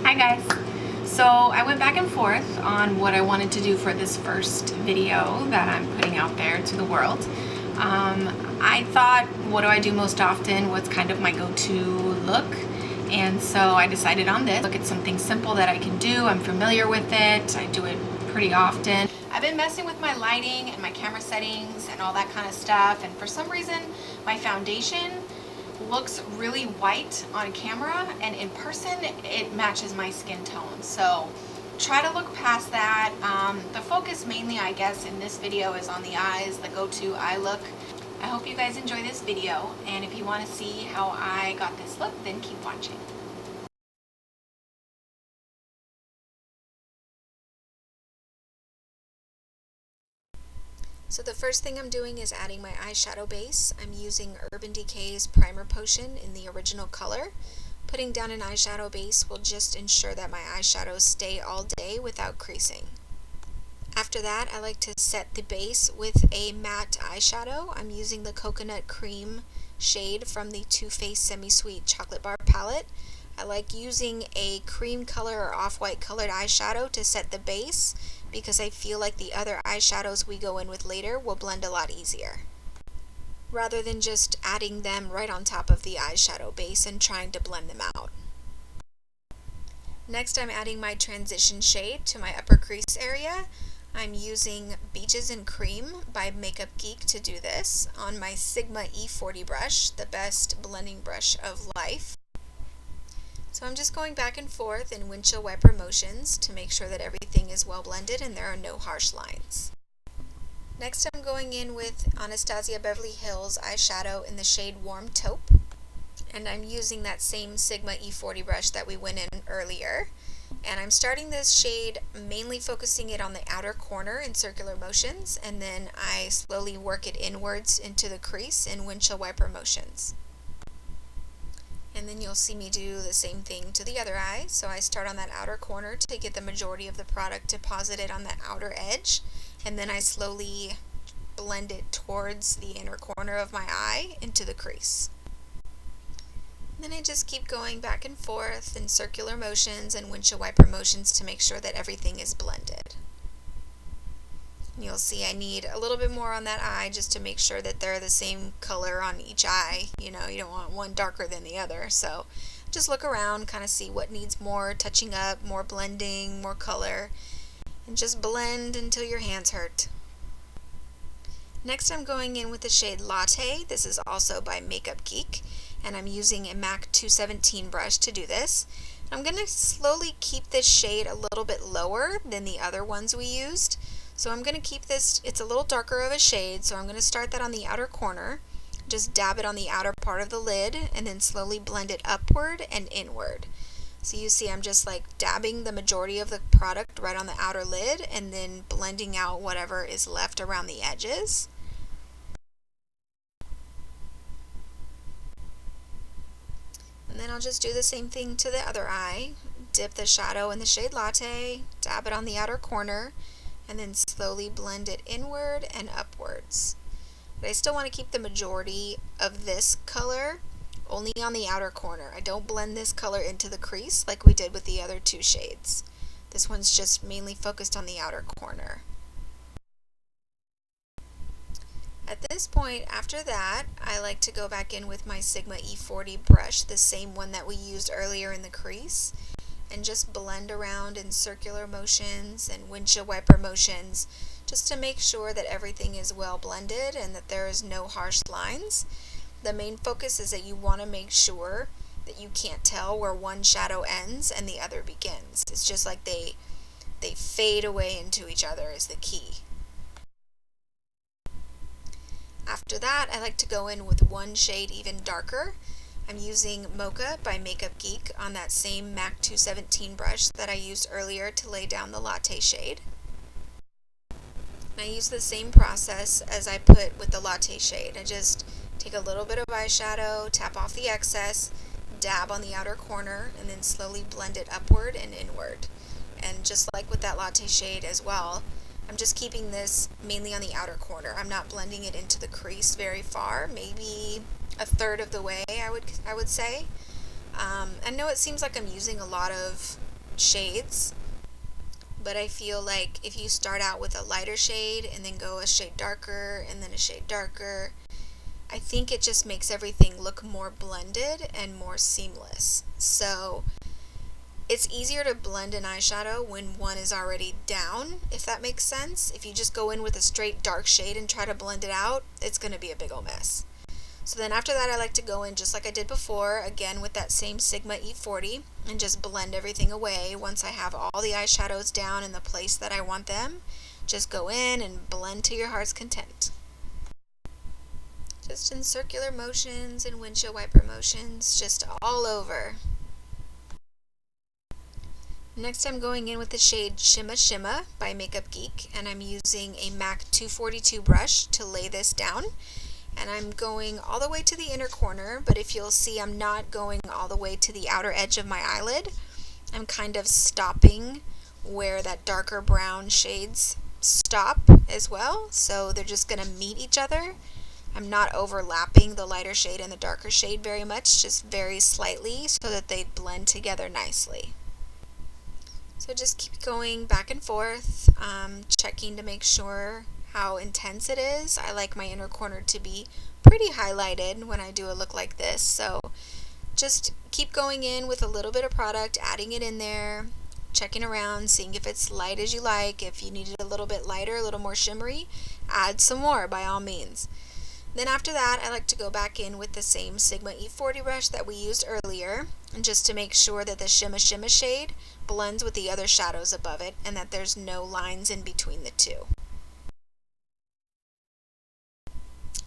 Hi guys. So I went back and forth on what I wanted to do for this first video that I'm putting out there to the world. I thought, what do I do most often? What's kind of my go-to look? And so I decided on this. Look at something simple that I can do. I'm familiar with it. I do it pretty often. I've been messing with my lighting and my camera settings and all that kind of stuff, and for some reason my foundation looks really white on camera, and in person it matches my skin tone. So try to look past that. The focus mainly, I guess, in this video is on the eyes, the go-to eye look. I hope you guys enjoy this video, and if you want to see how I got this look, then keep watching. So the first thing I'm doing is adding my eyeshadow base. I'm using Urban Decay's Primer Potion in the original color. Putting down an eyeshadow base will just ensure that my eyeshadows stay all day without creasing. After that, I like to set the base with a matte eyeshadow. I'm using the Coconut Cream shade from the Too Faced Semi-Sweet Chocolate Bar palette. I like using a cream color or off-white colored eyeshadow to set the base, because I feel like the other eyeshadows we go in with later will blend a lot easier, rather than just adding them right on top of the eyeshadow base and trying to blend them out. Next, I'm adding my transition shade to my upper crease area. I'm using Beaches and Cream by Makeup Geek to do this on my Sigma E40 brush, the best blending brush of life. So I'm just going back and forth in windshield wiper motions to make sure that everything is well blended and there are no harsh lines. Next, I'm going in with Anastasia Beverly Hills eyeshadow in the shade Warm Taupe, and I'm using that same Sigma E40 brush that we went in earlier. And I'm starting this shade mainly focusing it on the outer corner in circular motions, and then I slowly work it inwards into the crease in windshield wiper motions. And then you'll see me do the same thing to the other eye. So I start on that outer corner to get the majority of the product deposited on the outer edge, and then I slowly blend it towards the inner corner of my eye into the crease. And then I just keep going back and forth in circular motions and windshield wiper motions to make sure that everything is blended. And you'll see I need a little bit more on that eye just to make sure that they're the same color on each eye. You know, you don't want one darker than the other. So just look around, kind of see what needs more touching up, more blending, more color, and just blend until your hands hurt. Next, I'm going in with the shade Latte. This is also by Makeup Geek, and I'm using a MAC 217 brush to do this. I'm going to slowly keep this shade a little bit lower than the other ones we used. So I'm going to keep this, it's a little darker of a shade, so I'm going to start that on the outer corner, just dab it on the outer part of the lid, and then slowly blend it upward and inward. So you see I'm just like dabbing the majority of the product right on the outer lid, and then blending out whatever is left around the edges. And then I'll just do the same thing to the other eye. Dip the shadow in the shade Latte, dab it on the outer corner, and then slowly blend it inward and upwards. But I still want to keep the majority of this color only on the outer corner. I don't blend this color into the crease like we did with the other two shades. This one's just mainly focused on the outer corner. At this point, after that, I like to go back in with my Sigma E40 brush, the same one that we used earlier in the crease, and just blend around in circular motions and windshield wiper motions just to make sure that everything is well blended and that there is no harsh lines. The main focus is that you want to make sure that you can't tell where one shadow ends and the other begins. It's just like they fade away into each other is the key. After that, I like to go in with one shade even darker. I'm using Mocha by Makeup Geek on that same MAC 217 brush that I used earlier to lay down the Latte shade. And I use the same process as I put with the Latte shade. I just take a little bit of eyeshadow, tap off the excess, dab on the outer corner, and then slowly blend it upward and inward. And just like with that Latte shade as well, I'm just keeping this mainly on the outer corner. I'm not blending it into the crease very far, maybe a third of the way, I would say. I know it seems like I'm using a lot of shades, but I feel like if you start out with a lighter shade and then go a shade darker and then a shade darker, I think it just makes everything look more blended and more seamless. So it's easier to blend an eyeshadow when one is already down, if that makes sense. If you just go in with a straight dark shade and try to blend it out, it's going to be a big ol' mess. So then after that, I like to go in just like I did before, again with that same Sigma E40, and just blend everything away. Once I have all the eyeshadows down in the place that I want them, just go in and blend to your heart's content. Just in circular motions and windshield wiper motions, just all over. Next, I'm going in with the shade Shimma by Makeup Geek, and I'm using a MAC 242 brush to lay this down. And I'm going all the way to the inner corner, but if you'll see, I'm not going all the way to the outer edge of my eyelid. I'm kind of stopping where that darker brown shades stop as well, so they're just going to meet each other. I'm not overlapping the lighter shade and the darker shade very much, just very slightly so that they blend together nicely. So just keep going back and forth, checking to make sure how intense it is. I like my inner corner to be pretty highlighted when I do a look like this, so just keep going in with a little bit of product, adding it in there, checking around, seeing if it's light as you like. If you need it a little bit lighter, a little more shimmery, add some more by all means. Then after that, I like to go back in with the same Sigma E40 brush that we used earlier, and just to make sure that the Shimma shade blends with the other shadows above it and that there's no lines in between the two.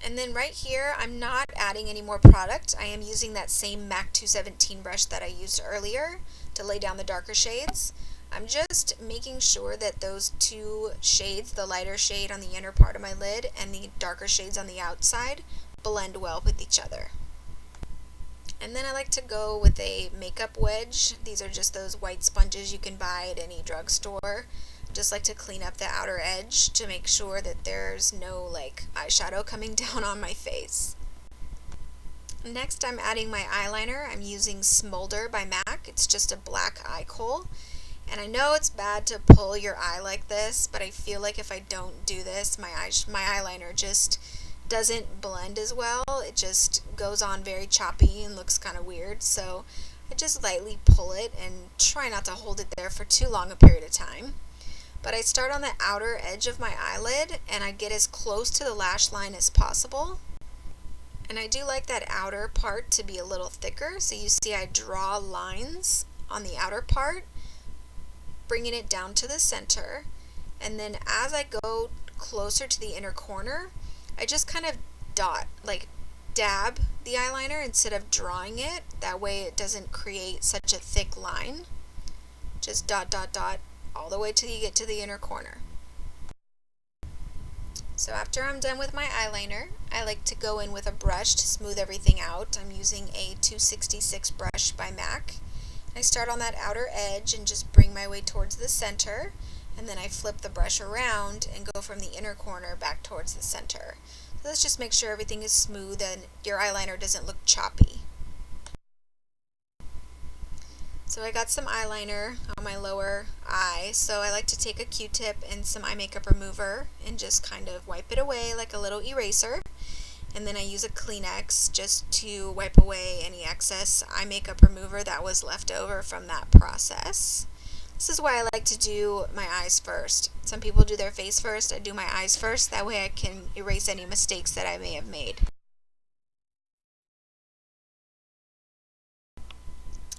And then right here, I'm not adding any more product. I am using that same MAC 217 brush that I used earlier to lay down the darker shades. I'm just making sure that those two shades, the lighter shade on the inner part of my lid and the darker shades on the outside, blend well with each other. And then I like to go with a makeup wedge. These are just those white sponges you can buy at any drugstore. Just like to clean up the outer edge to make sure that there's no like eyeshadow coming down on my face. Next, I'm adding my eyeliner. I'm using Smolder by MAC. It's just a black eye kohl. And I know it's bad to pull your eye like this, but I feel like if I don't do this, my eyeliner just doesn't blend as well. It just goes on very choppy and looks kind of weird. So I just lightly pull it and try not to hold it there for too long a period of time. But I start on the outer edge of my eyelid and I get as close to the lash line as possible. And I do like that outer part to be a little thicker. So you see I draw lines on the outer part, bringing it down to the center. And then as I go closer to the inner corner, I just kind of dab the eyeliner instead of drawing it. That way it doesn't create such a thick line. Just dot, dot, dot all the way till you get to the inner corner. So after I'm done with my eyeliner, I like to go in with a brush to smooth everything out. I'm using a 266 brush by MAC. I start on that outer edge and just bring my way towards the center, and then I flip the brush around and go from the inner corner back towards the center. So let's just make sure everything is smooth and your eyeliner doesn't look choppy. So I got some eyeliner on my lower eye, so I like to take a Q-tip and some eye makeup remover and just kind of wipe it away like a little eraser. And then I use a Kleenex just to wipe away any excess eye makeup remover that was left over from that process. This is why I like to do my eyes first. Some people do their face first. I do my eyes first. That way I can erase any mistakes that I may have made.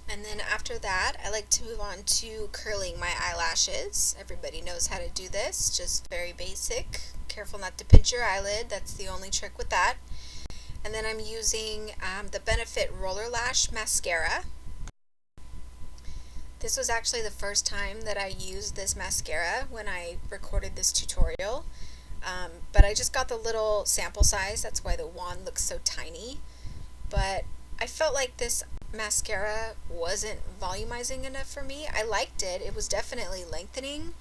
And then after that, I like to move on to curling my eyelashes. Everybody knows how to do this, just very basic. Careful not to pinch your eyelid, that's the only trick with that. And then I'm using the Benefit Roller Lash mascara. This was actually the first time that I used this mascara when I recorded this tutorial. But I just got the little sample size, that's why the wand looks so tiny. But I felt like this mascara wasn't volumizing enough for me. I liked it, it was definitely lengthening.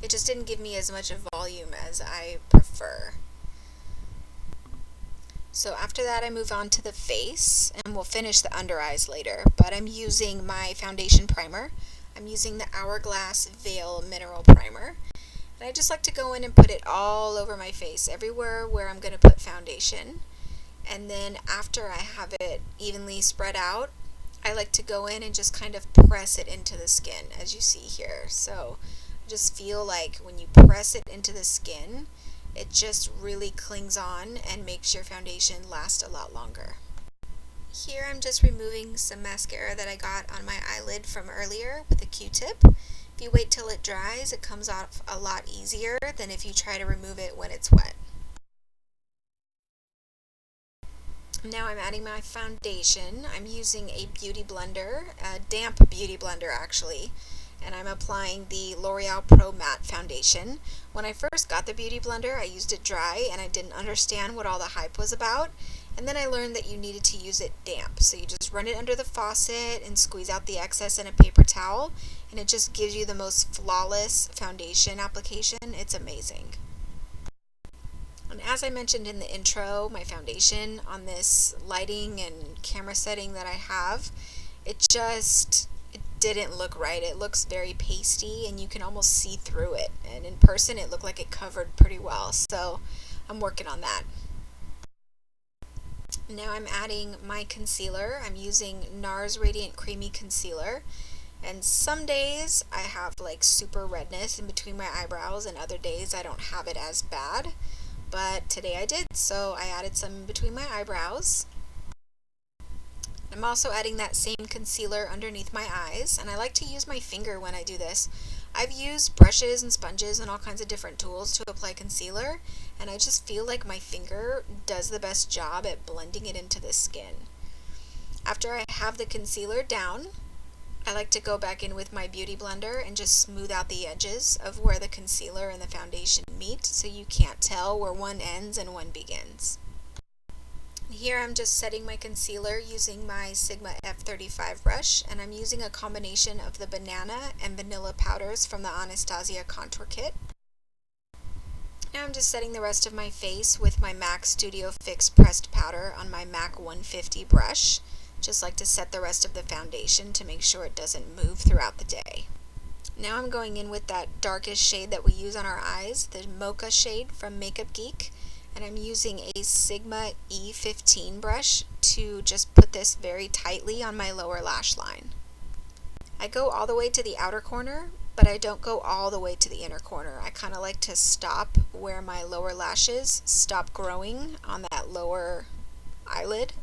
It just didn't give me as much volume as I prefer. So after that I move on to the face, and we'll finish the under eyes later, but I'm using my foundation primer. I'm using the Hourglass Veil Mineral Primer. And I just like to go in and put it all over my face, everywhere where I'm going to put foundation. And then after I have it evenly spread out, I like to go in and just kind of press it into the skin, as you see here. So I just feel like when you press it into the skin, it just really clings on and makes your foundation last a lot longer. Here I'm just removing some mascara that I got on my eyelid from earlier with a Q-tip. If you wait till it dries, it comes off a lot easier than if you try to remove it when it's wet. Now I'm adding my foundation. I'm using a beauty blender, a damp beauty blender actually, and I'm applying the L'Oreal Pro Matte foundation. When I first got the beauty blender, I used it dry and I didn't understand what all the hype was about. And then I learned that you needed to use it damp. So you just run it under the faucet and squeeze out the excess in a paper towel, and it just gives you the most flawless foundation application. It's amazing. And as I mentioned in the intro, my foundation on this lighting and camera setting that I have, it didn't look right. It looks very pasty and you can almost see through it. And in person it looked like it covered pretty well. So I'm working on that. Now I'm adding my concealer. I'm using Nars Radiant Creamy concealer. And some days I have like super redness in between my eyebrows and other days I don't have it as bad. But today I did, so I added some in between my eyebrows. I'm also adding that same concealer underneath my eyes, and I like to use my finger when I do this. I've used brushes and sponges and all kinds of different tools to apply concealer, and I just feel like my finger does the best job at blending it into the skin. After I have the concealer down, I like to go back in with my beauty blender and just smooth out the edges of where the concealer and the foundation meet so you can't tell where one ends and one begins. Here I'm just setting my concealer using my Sigma F35 brush, and I'm using a combination of the banana and vanilla powders from the Anastasia contour kit. Now I'm just setting the rest of my face with my MAC Studio Fix pressed powder on my MAC 150 brush. Just like to set the rest of the foundation to make sure it doesn't move throughout the day. Now I'm going in with that darkest shade that we use on our eyes, the mocha shade from Geek, and I'm using a Sigma E15 brush to just put this very tightly on my lower lash line. I go all the way to the outer corner, but I don't go all the way to the inner corner. I kind of like to stop where my lower lashes stop growing on that lower eyelid.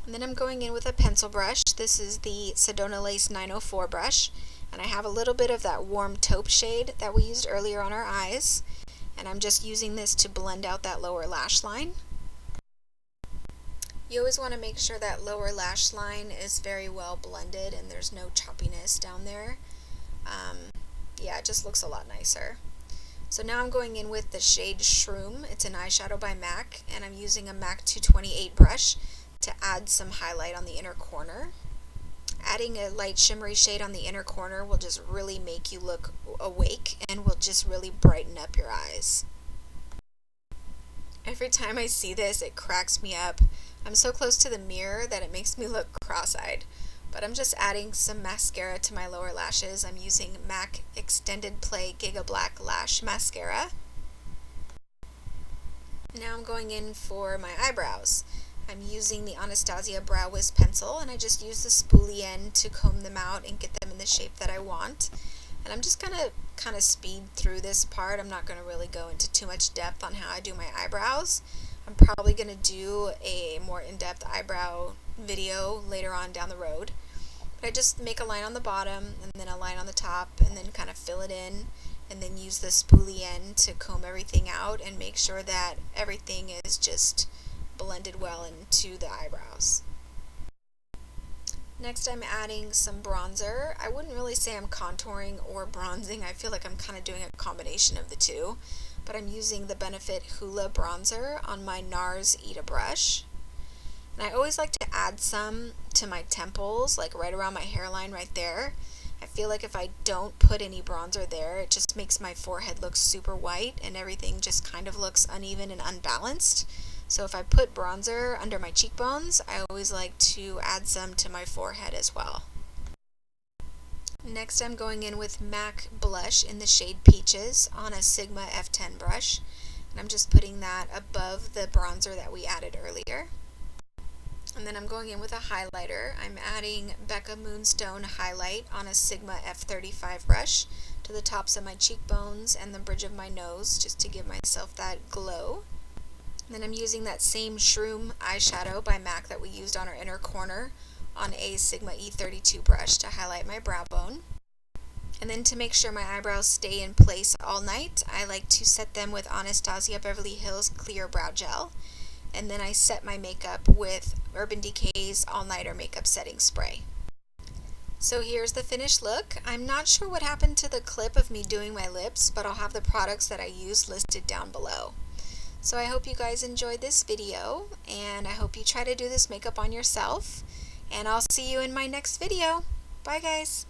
And then I'm going in with a pencil brush. This is the Sedona Lace 904 brush, and I have a little bit of that warm taupe shade that we used earlier on our eyes, and I'm just using this to blend out that lower lash line. You always want to make sure that lower lash line is very well blended and there's no choppiness down there. Yeah, it just looks a lot nicer. So now I'm going in with the shade Shroom. It's an eyeshadow by MAC, and I'm using a MAC 228 brush to add some highlight on the inner corner. Adding a light shimmery shade on the inner corner will just really make you look awake and will just really brighten up your eyes. Every time I see this, it cracks me up. I'm so close to the mirror that it makes me look cross-eyed. But I'm just adding some mascara to my lower lashes. I'm using MAC Extended Play Gigablack Lash Mascara. Now I'm going in for my eyebrows. I'm using the Anastasia Brow Wiz pencil, and I just use the spoolie end to comb them out and get them in the shape that I want. And I'm just gonna kind of speed through this part. I'm not gonna really go into too much depth on how I do my eyebrows. I'm probably gonna do a more in-depth eyebrow video later on down the road. But I just make a line on the bottom and then a line on the top and then kind of fill it in, and then use the spoolie end to comb everything out and make sure that everything is just blended well into the eyebrows. Next I'm adding some bronzer. I wouldn't really say I'm contouring or bronzing. I feel like I'm kind of doing a combination of the two. But I'm using the Benefit Hoola bronzer on my Nars Ita brush. And I always like to add some to my temples, like right around my hairline right there. I feel like if I don't put any bronzer there, it just makes my forehead look super white and everything just kind of looks uneven and unbalanced. So if I put bronzer under my cheekbones, I always like to add some to my forehead as well. Next I'm going in with MAC blush in the shade Peaches on a Sigma F10 brush. And I'm just putting that above the bronzer that we added earlier. And then I'm going in with a highlighter. I'm adding Becca Moonstone highlight on a Sigma F35 brush to the tops of my cheekbones and the bridge of my nose just to give myself that glow. And then I'm using that same Shroom eyeshadow by MAC that we used on our inner corner on a Sigma E32 brush to highlight my brow bone. And then to make sure my eyebrows stay in place all night, I like to set them with Anastasia Beverly Hills Clear Brow Gel. And then I set my makeup with Urban Decay's All Nighter Makeup Setting Spray. So here's the finished look. I'm not sure what happened to the clip of me doing my lips, but I'll have the products that I used listed down below. So I hope you guys enjoyed this video, and I hope you try to do this makeup on yourself. And I'll see you in my next video. Bye guys!